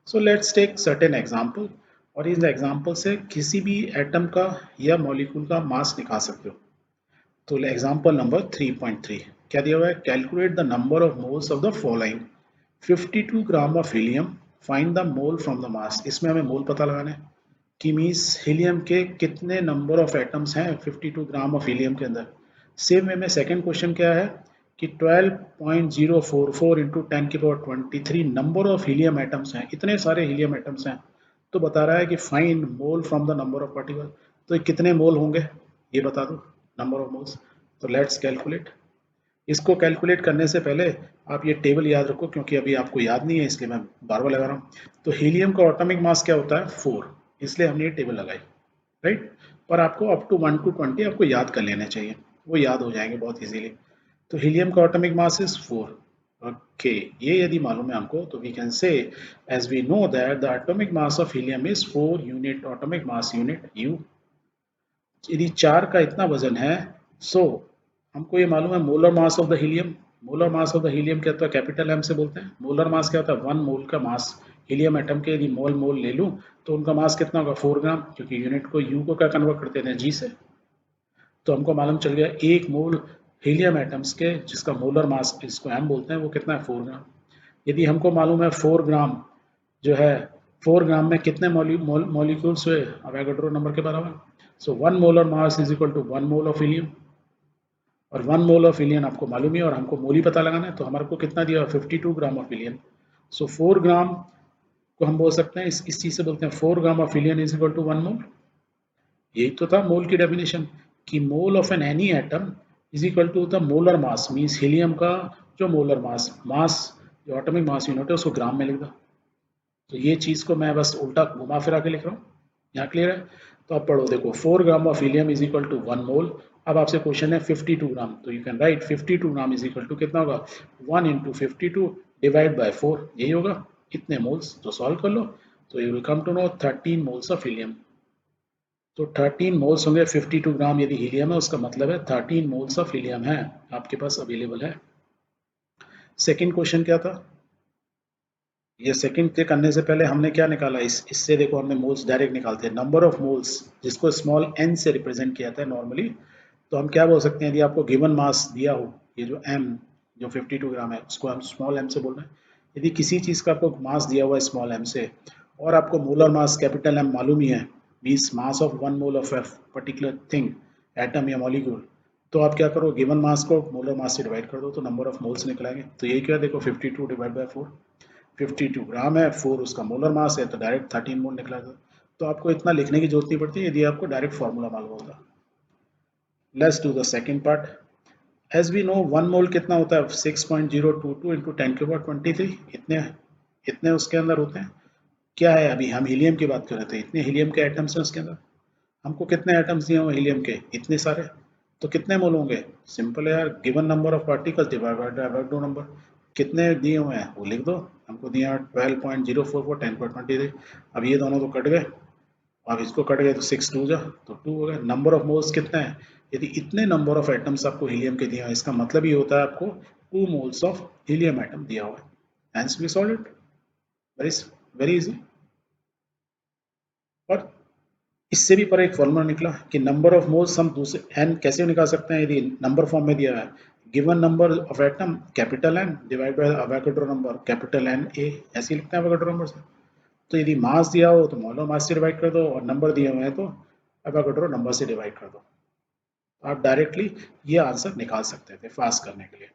So let's take certain example और इस example से किसी भी एटम का या मॉलिक्यूल का मास निकाल सकते हो। तो एग्जांपल नंबर 3.3 क्या दिया हुआ है? Calculate the number of moles of the following 52 gram of helium, find the mole from the mass. इसमें हमें मोल पता लगाना है कि मीन्स हीलियम के कितने नंबर ऑफ एटम्स हैं 52 ग्राम ऑफ हीलियम के अंदर। सेम वे में सेकंड क्वेश्चन क्या है कि 12.044 into 10⁻23 number of helium atoms हैं, इतने सारे हीलियम एटम्स हैं। तो बता रहा है कि find mole from the number of particle. तो ये कितने मोल होंगे ये बता दो, नंबर ऑफ मोल्स। तो लेट्स कैलकुलेट। इसको कैलकुलेट करने से पहले आप ये टेबल याद रखो, क्योंकि अभी आपको याद नहीं है इसलिए मैं बार बार लगा रहा हूँ। तो हीलियम का एटॉमिक मास क्या होता है? 4, इसलिए हमने ये टेबल लगाई, राइट। पर आपको अप टू 1 to 20 आपको याद कर लेने चाहिए, वो याद हो जाएंगे बहुत इजीली। तो हीलियम का एटॉमिक मास इज 4। ओके, ये यदि मालूम है हमको तो we can say as we know that the atomic mass of helium is 4 unit atomic mass unit u. यदि 4 का इतना वजन है, सो हमको ये मालूम है molar mass of the helium. Molar mass of the helium क्या होता है? कैपिटल एम से बोलते हैं। मोलर मास क्या होता है? 1 मोल का मास। हीलियम एटम के यदि मोल मोल ले लूँ तो उनका मास कितना होगा? 4 ग्राम, क्योंकि यूनिट को यू को क्या कन्वर्ट करते हैं? जी से। तो हमको मालूम चल गया 1 मोल हीलियम एटम्स के जिसका मोलर मास इसको एम बोलते हैं वो कितना है? 4 ग्राम। यदि हमको मालूम है 4 ग्राम जो है, 4 ग्राम में कितने मॉलिक्यूल्स हुए अवोगाड्रो नंबर के बराबर। So 1 molar mass is equal to 1 mole of helium, और 1 मोल ऑफ हीलियम आपको मालूम ही है, और हमको मोल ही पता लगाना है। तो हमारे को कितना दिया? 52 ग्राम ऑफ हीलियम। सो 4 ग्राम को हम बोल सकते हैं इस चीज से बोलते हैं 4 gram of helium is equal to 1 mole. यही तो था मोल की डेफिनेशन, कि mole of an any atom is equal to the molar mass, means helium का जो मोलर मास मास जो एटॉमिक मास यूनिट है उसको ग्राम में लिख दो। तो ये चीज को मैं बस उल्टा घुमा फिरा के लिख रहा हूँ। यहाँ क्लियर है? तो अब पढ़ो, देखो 4 gram of helium is equal to 1 mole. अब आपसे क्वेश्चन है 52 ग्राम, तो you can write 52 gram is equal to कितना होगा? 1 इंटू 52 डिवाइड बाय 4, यही होगा। इतने मोल्स तो सॉल्व कर लो, तो you will come to know 13 moles of helium. तो 13 मोल्स होंगे 52 ग्राम यदि हीलियम है, उसका मतलब है 13 मोल्स ऑफ हीलियम है आपके पास अवेलेबल है। सेकेंड क्वेश्चन क्या था? ये सेकंड के करने से पहले हमने क्या निकाला? इससे देखो हमने मोल्स डायरेक्ट निकालते हैं, नंबर ऑफ मोल्स जिसको स्मॉल एन से रिप्रेजेंट किया था नॉर्मली। तो हम क्या बोल सकते हैं, यदि आपको गिवन मास दिया हो, ये जो एम जो 52 ग्राम है उसको हम स्मॉल एम से बोल रहे हैं। यदि किसी चीज़ का आपको मास दिया हुआ है स्मॉल एम से, और आपको मोलर मास कैपिटल एम मालूम ही है, means mass of 1 mole of particular thing, atom या मॉलिक्यूल, तो आप क्या करो, गिवन मास को मोलर मास से डिवाइड कर दो तो नंबर ऑफ मोल्स निकलेंगे। तो ये क्या देखो 52 डिवाइड बाय 4, 52 ग्राम है, 4 उसका मोलर मास है, तो डायरेक्ट 13 मोल निकला था। तो आपको इतना लिखने की जरूरत नहीं पड़ती यदि आपको डायरेक्ट फॉर्मूला मालूम होता। Let's do the second part. As we know 1 mole कितना होता है? 6.022 इंटू 10⁻23, इतने इतने उसके अंदर होते हैं। क्या है, अभी हम हीलियम की बात कर रहे थे, इतने हीलियम के एटम्स हैं उसके अंदर। हमको कितने एटम्स दिए हुए हीलियम के? इतने सारे। तो कितने मोल होंगे? सिंपल है यार, given number of particles divide by Avogadro number. कितने दिए हुए हैं वो लिख दो। हमको दिया 12.044 10.23। अब ये दोनों तो कट गए, अब इसको कट गए तो 6 2 जा तो 2 हो गए। नंबर ऑफ मोल्स कितना है? यदि इतने नंबर ऑफ एटम्स आपको हीलियम के दिए हैं, इसका मतलब ये होता है आपको 2 मोल्स ऑफ हीलियम एटम दिया हुआ है। Hence we solve it. Very very easy. और इससे भी पर एक फॉर्मूला निकला कि नंबर ऑफ मोल्स हम दूसरे एन कैसे निकाल सकते हैं, यदि नंबर फॉर्म में दिया है given number of atom capital N divide by Avogadro number capital N A, ऐसे ही लिखते हैं अवोगाड्रो नंबर से। तो यदि मास दिया हो तो मोलर मास से डिवाइड कर दो, और नंबर दिए हुए हैं तो अवोगाड्रो नंबर से डिवाइड कर दो। आप डायरेक्टली ये आंसर निकाल सकते थे फास्ट करने के लिए।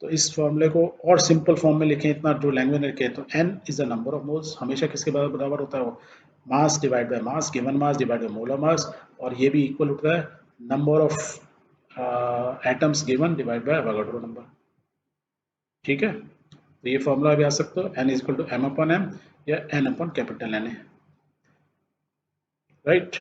तो इस फॉर्मूले को और सिंपल फॉर्म में लिखें, इतना जो लैंग्वेज लिखे, तो n is the number of moles, हमेशा किसके बराबर होता है वो? Mass divide by mass, given mass divide by molar mass, और ये भी इक्वल होता है number of atoms given divide by Avogadro number. ठीक है, तो ये फॉर्मूला भी आ सकता है, n is equal to m upon m या n अपॉन कैपिटल N है, राइट।